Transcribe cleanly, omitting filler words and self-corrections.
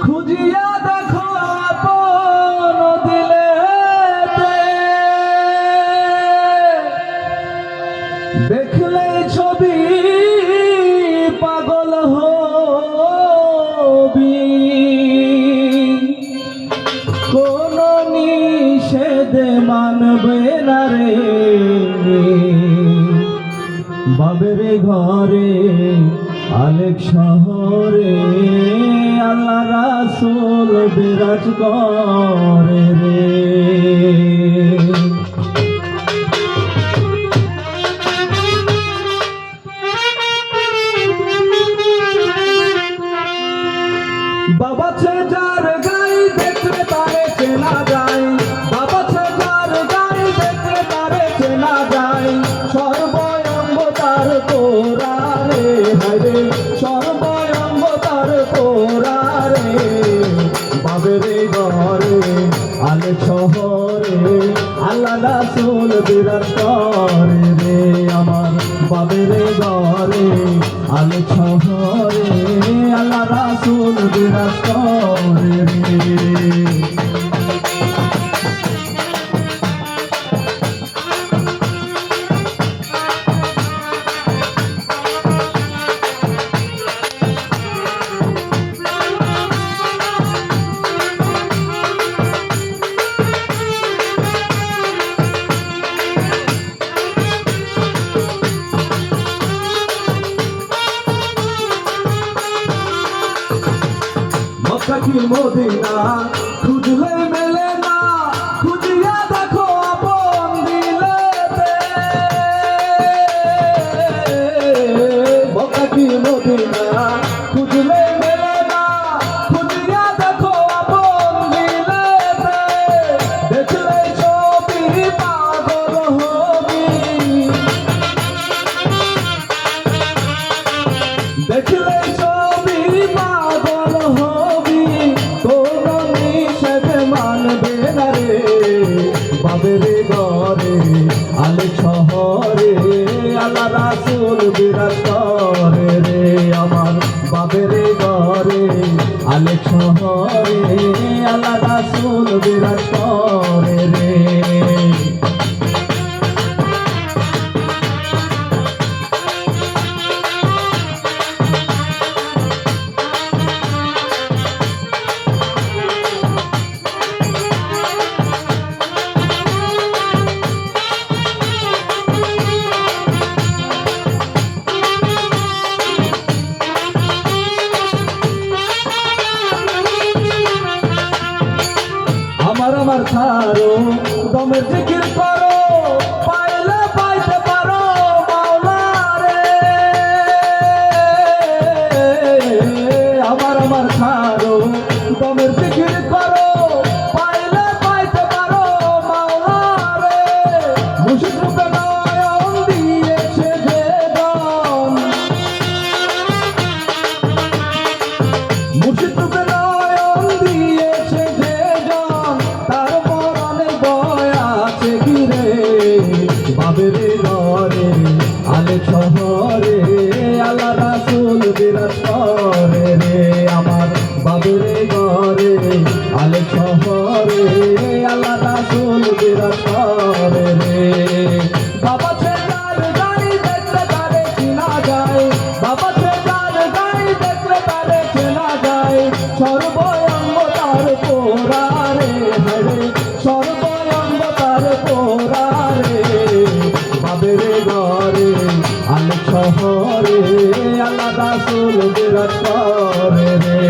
খুঁজিয়া দেখো আপন দিলেতে, দেখলেই ছবি পাগল হবি। কোন নিষেধ মানবে না রে বাবের ঘরে আলেক শহরে আল্লাহ রাসূল বিরাজ করে রে। বাবা ছে যার গাই দেখলে তারে চেনা যায়, বাবা ছে যার গাই দেখলে তারে চেনা যায়। সর্বঙ্গ তার তোরা রে হরে, সর্বঙ্গ তার তোরা রে বাবের ঘরে আলেক শহরে আল্লাহ রাসূল বিরাজ করে রে। আমার বাবের ঘরে আলেক শহরে আল্লাহ রাসূল বিরাজ করে রে। মক্কা কি মদিনা খুঁজলে মেলে না, খুঁজিয়া দেখো আপন দিলেতে। মক্কা কি মদিনা খুঁজলে মেলে না, খুঁজিয়া দেখো আপন দিলেতে। দেখলে ছবি পাগল হবি, দেখলে ছবি পাগল হবি। কোন নিষেধ মানবে না রে বাবের ঘরে আলেক শহরে আল্লাহ রাসূল বিরাজ করে রে। আমার বাবের ঘরে আলেক শহরে আল্লাহ রাসূল বিরাজ করে রে। আমার ছাড়ো দমের জিকির করো, পাইলে পাইতে পারো মাওলা রে। আমার ছাড়ো দমের জিকির করো, পাইলে পাইতে পারো মাওলা রে। মুর্শিদ রূপে নয়ন দিয়েছে যে জন, মুর্শিদ রূপে নয়ন দিয়েছে যে জন। তার মরণে বয় আছে গিরে বাবের ঘরে আলেক শহরে আল্লাহ রাসূল বিরাজ করে রে। আমার বাবের ঘরে আলেক শহরে আল্লাহ রাসূল বিরাজ করে রে। বাবা ছে যার গাই দেখলে তারে চেনা যায়, বাবা ছে যার গাই দেখলে তারে চেনা যায়। সর্বঙ্গ তার তোরা রে হরে, সর্বঙ্গ তার তোরা রে বাবের ঘরে আলেক শহরে আল্লাহ রাসূল বিরাজ করে রে।